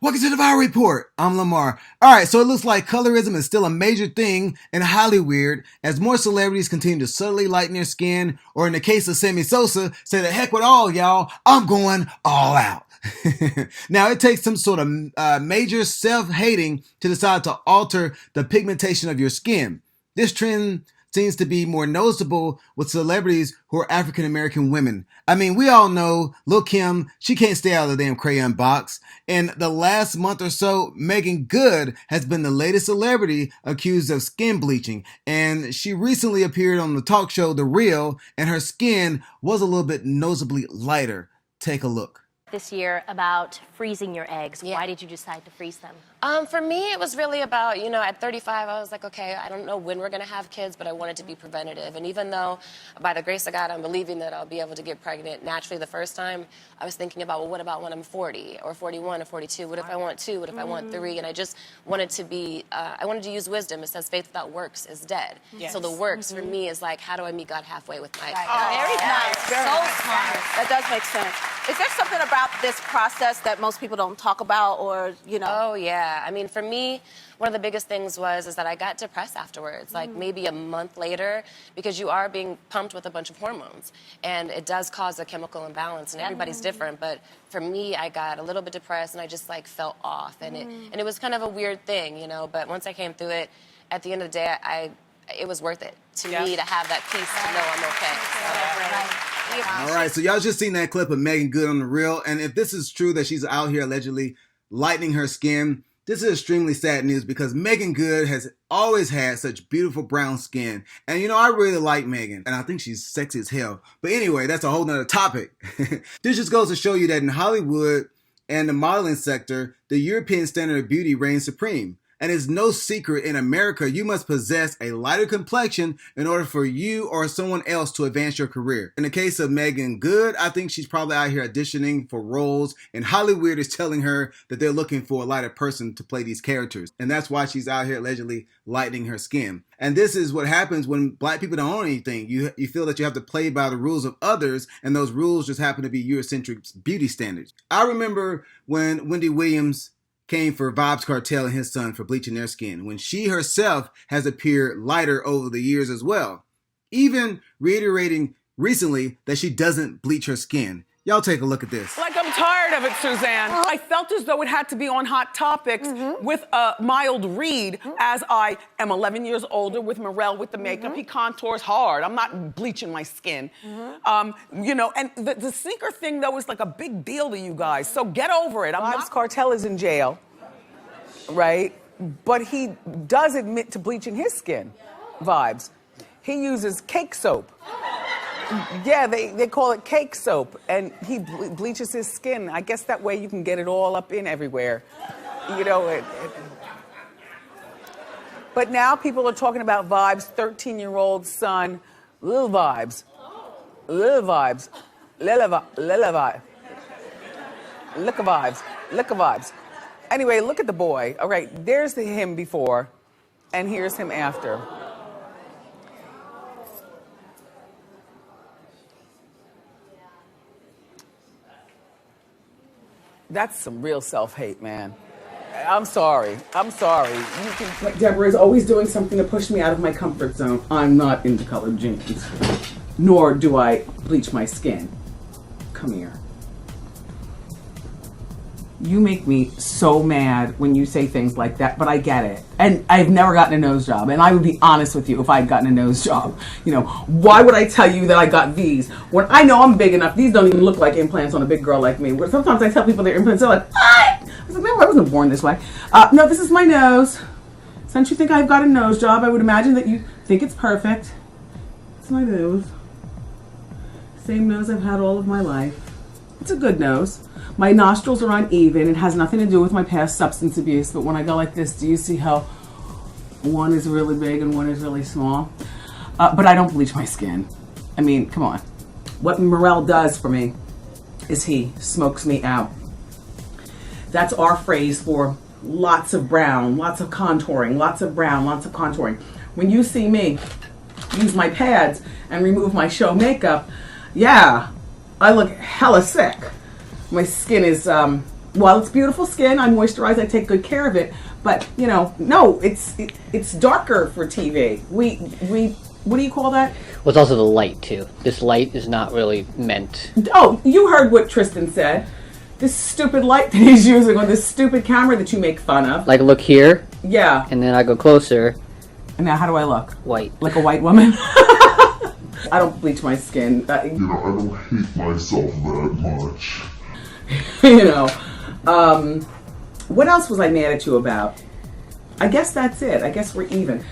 Welcome to the Viral Report. I'm Lamar. Alright, so it looks like colorism is still a major thing in Hollywood as more celebrities continue to subtly lighten their skin, or in the case of Sammy Sosa, say the heck with all y'all, I'm going all out. Now, it takes some sort of major self-hating to decide to alter the pigmentation of your skin. This trend seems to be more noticeable with celebrities who are African American women. I mean, we all know Lil' Kim, she can't stay out of the damn crayon box. In the last month or so, Meagan Good has been the latest celebrity accused of skin bleaching. And she recently appeared on the talk show The Real, and her skin was a little bit noticeably lighter. Take a look. This year about freezing your eggs. Yeah. Why did you decide to freeze them? For me, it was really about, at 35, I was like, okay, I don't know when we're going to have kids, but I want it to be preventative. And even though, by the grace of God, I'm believing that I'll be able to get pregnant naturally the first time, I was thinking about, well, what about when I'm 40 or 41 or 42? What if I want 2? What if I want 3? And I just wanted to be, I wanted to use wisdom. It says faith without works is dead. Yes. So the works for me is like, how do I meet God halfway with my... Very nice. So smart. That does make sense. Is there something about this process that most people don't talk about, or, Oh, yeah. I mean, for me, one of the biggest things is that I got depressed afterwards, like maybe a month later, because you are being pumped with a bunch of hormones. And it does cause a chemical imbalance, and everybody's different. But for me, I got a little bit depressed, and I just, felt off. And it was kind of a weird thing, But once I came through it, at the end of the day, it was worth it to me to have that peace to know I'm okay. All right, so y'all just seen that clip of Meagan Good on The Real, and if this is true that she's out here allegedly lightening her skin, this is extremely sad news because Meagan Good has always had such beautiful brown skin. And I really like Meagan, and I think she's sexy as hell. But anyway, that's a whole nother topic. This just goes to show you that in Hollywood and the modeling sector, the European standard of beauty reigns supreme. And it's no secret in America, you must possess a lighter complexion in order for you or someone else to advance your career. In the case of Meagan Good, I think she's probably out here auditioning for roles, and Hollywood is telling her that they're looking for a lighter person to play these characters. And that's why she's out here allegedly lightening her skin. And this is what happens when black people don't own anything. You feel that you have to play by the rules of others, and those rules just happen to be Eurocentric beauty standards. I remember when Wendy Williams came for Vybz Kartel and his son for bleaching their skin, when she herself has appeared lighter over the years as well, even reiterating recently that she doesn't bleach her skin. Y'all take a look at this. I'm tired of it, Suzanne. I felt as though it had to be on Hot Topics with a mild read, as I am 11 years older with Morel with the makeup. He contours hard. I'm not bleaching my skin. And the sneaker thing, though, is like a big deal to you guys. So get over it. Vybz Kartel is in jail, right? But he does admit to bleaching his skin, Vybz. He uses cake soap. Yeah, they call it cake soap, and he bleaches his skin. I guess that way you can get it all up in everywhere. But now people are talking about Vybz' 13-year-old son, Lil Vybz. Lil Vybz. Lil Vybz. Look at Vybz. Look at Vybz. Anyway, look at the boy. All right, there's him before, and here's him after. That's some real self-hate, man. I'm sorry. I'm sorry. Deborah is always doing something to push me out of my comfort zone. I'm not into colored jeans, nor do I bleach my skin. Come here. You make me so mad when you say things like that, but I get it. And I've never gotten a nose job, and I would be honest with you if I'd gotten a nose job. Why would I tell you that I got these when I know I'm big enough? These don't even look like implants on a big girl like me. Sometimes I tell people they're implants, they're like, what? I was like, no, I wasn't born this way. No, this is my nose. Since you think I've got a nose job, I would imagine that you think it's perfect. It's my nose. Same nose I've had all of my life. It's a good nose. My nostrils are uneven. It has nothing to do with my past substance abuse, but when I go like this, do you see how one is really big and one is really small? But I don't bleach my skin. I mean, come on. What Morel does for me is he smokes me out. That's our phrase for lots of brown, lots of contouring, lots of brown, lots of contouring. When you see me use my pads and remove my show makeup, yeah, I look hella sick. My skin is while it's beautiful skin, I moisturize, I take good care of it. But, you know, no, it's darker for TV. We what do you call that? Well, it's also the light, too. This light is not really meant... Oh, you heard what Tristan said. This stupid light that he's using on this stupid camera that you make fun of. Like, look here. Yeah. And then I go closer. And now how do I look? White. Like a white woman? I don't bleach my skin. I don't hate myself that much. You know. What else was I mad at you about? I guess that's it. I guess we're even.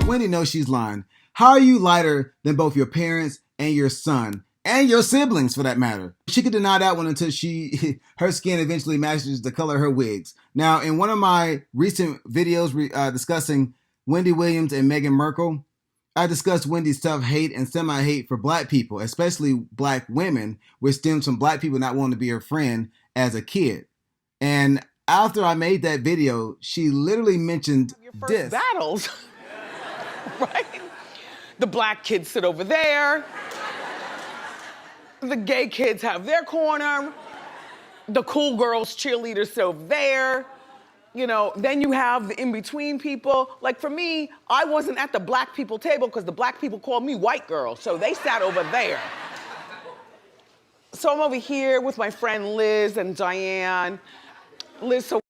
Wendy knows she's lying. How are you lighter than both your parents and your son and your siblings, for that matter? She could deny that one until her skin eventually matches the color of her wigs. Now, in one of my recent videos discussing Wendy Williams and Meghan Markle, I discussed Wendy's tough hate and semi-hate for black people, especially black women, which stems from black people not wanting to be her friend as a kid. And after I made that video, she literally mentioned your first this. battles. Right? The black kids sit over there. The gay kids have their corner. The cool girls, cheerleaders sit over there. You know, then you have the in-between people. Like for me, I wasn't at the black people table because the black people called me white girl, so they sat over there. So I'm over here with my friend Liz and Diane. Liz, so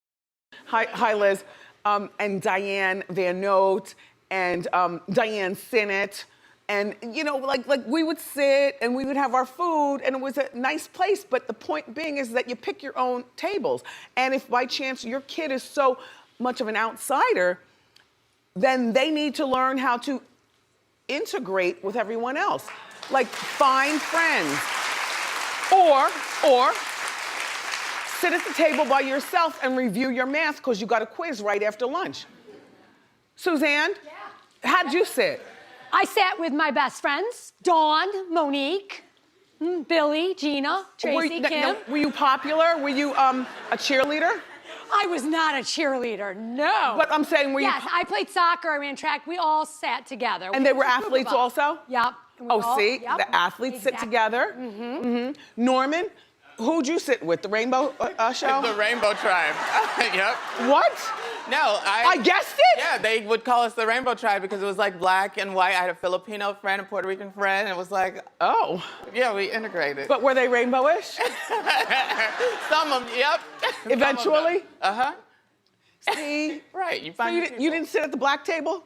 hi Liz, and Diane Van Note, and Diane Sinnott, and you know, like we would sit and we would have our food, and it was a nice place. But the point being is that you pick your own tables, and if by chance your kid is so much of an outsider, then they need to learn how to integrate with everyone else, like find friends, or sit at the table by yourself and review your math because you got a quiz right after lunch. Suzanne? Yeah. How'd you sit? I sat with my best friends, Dawn, Monique, Billy, Gina, Tracy, Kim. Were you popular? Were you a cheerleader? I was not a cheerleader, no. But I'm saying, were you? Yes, I played soccer, I ran track, we all sat together. And they were athletes also? Yep. Oh, see, the athletes sit together. Mm-hmm. Norman, who'd you sit with? The Rainbow Show? The Rainbow Tribe. Yep. What? No, I guessed it? Yeah, they would call us the Rainbow Tribe because it was like black and white. I had a Filipino friend, a Puerto Rican friend, and it was like, oh. Yeah, we integrated. But were they rainbowish? Some of them, yep. Eventually? Uh-huh. See? Right, you So find you didn't sit at the black table?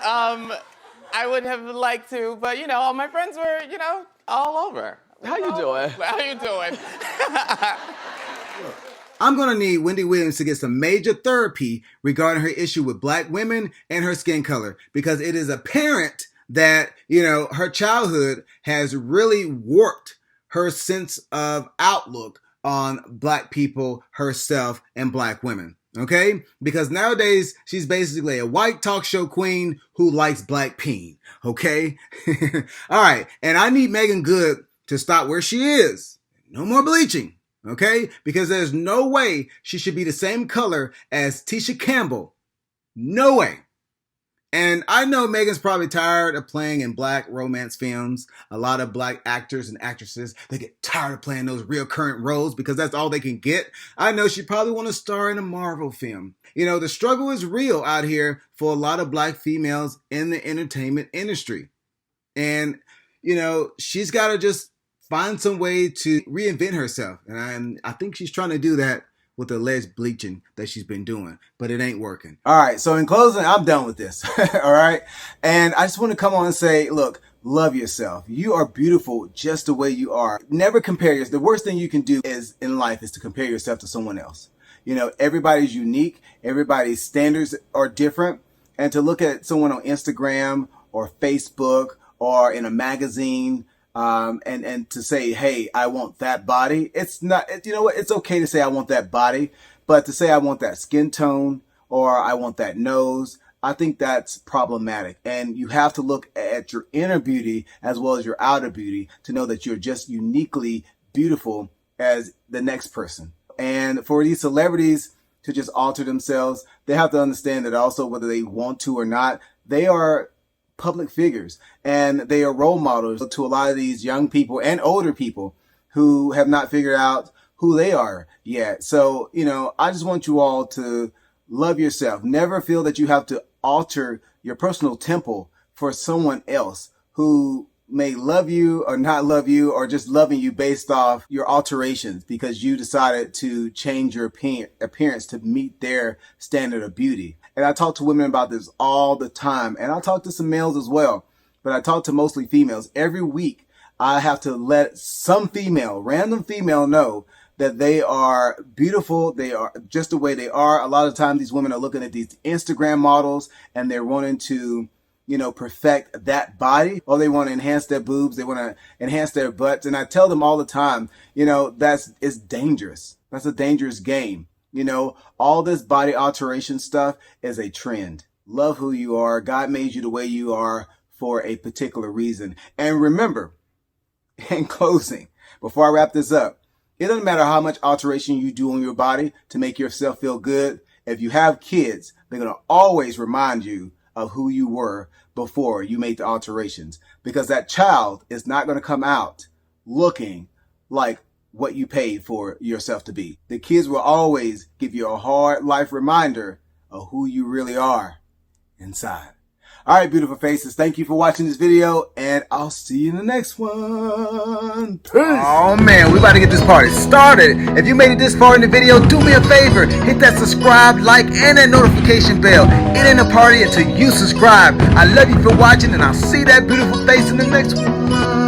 I would have liked to, but you know, all my friends were, you know, all over. How you doing? How you doing? I'm going to need Wendy Williams to get some major therapy regarding her issue with black women and her skin color, because it is apparent that, you know, her childhood has really warped her sense of outlook on black people, herself, and black women. Okay? Because nowadays, she's basically a white talk show queen who likes black peen. Okay? All right. And I need Meagan Good to stop where she is. No more bleaching. Okay? Because there's no way she should be the same color as Tisha Campbell. No way. And I know Megan's probably tired of playing in black romance films. A lot of black actors and actresses, they get tired of playing those real current roles because that's all they can get. I know she probably want to star in a Marvel film. You know, the struggle is real out here for a lot of black females in the entertainment industry. And, you know, she's got to just find some way to reinvent herself. And I think she's trying to do that with the alleged bleaching that she's been doing, but it ain't working. All right, so in closing, I'm done with this. All right, and I just want to come on and say, look, love yourself. You are beautiful just the way you are. Never compare yourself. The worst thing you can do is in life is to compare yourself to someone else. You know, everybody's unique. Everybody's standards are different. And to look at someone on Instagram or Facebook or in a magazine, and to say, hey, I want that body. It's not, you know what? It's okay to say I want that body, but to say I want that skin tone or I want that nose, I think that's problematic. And you have to look at your inner beauty as well as your outer beauty to know that you're just uniquely beautiful as the next person. And for these celebrities to just alter themselves, they have to understand that also, whether they want to or not, they are public figures and they are role models to a lot of these young people and older people who have not figured out who they are yet. So, I just want you all to love yourself. Never feel that you have to alter your personal temple for someone else who may love you or not love you, or just loving you based off your alterations because you decided to change your appearance to meet their standard of beauty. And I talk to women about this all the time, and I talk to some males as well, but I talk to mostly females. Every week I have to let some random female know that they are beautiful. They are just the way they are. A lot of times these women are looking at these Instagram models and they're wanting to, perfect that body, or they want to enhance their boobs. They want to enhance their butts. And I tell them all the time, it's dangerous. That's a dangerous game. All this body alteration stuff is a trend. Love who you are. God made you the way you are for a particular reason. And remember, in closing, before I wrap this up, it doesn't matter how much alteration you do on your body to make yourself feel good. If you have kids, they're going to always remind you of who you were before you made the alterations, because that child is not going to come out looking like what you paid for yourself to be. The kids will always give you a hard life reminder of who you really are inside. All right, beautiful faces. Thank you for watching this video, and I'll see you in the next one. Peace. Oh man, we about to get this party started. If you made it this far in the video, do me a favor. Hit that subscribe, like, and that notification bell. It ain't a party until you subscribe. I love you for watching, and I'll see that beautiful face in the next one.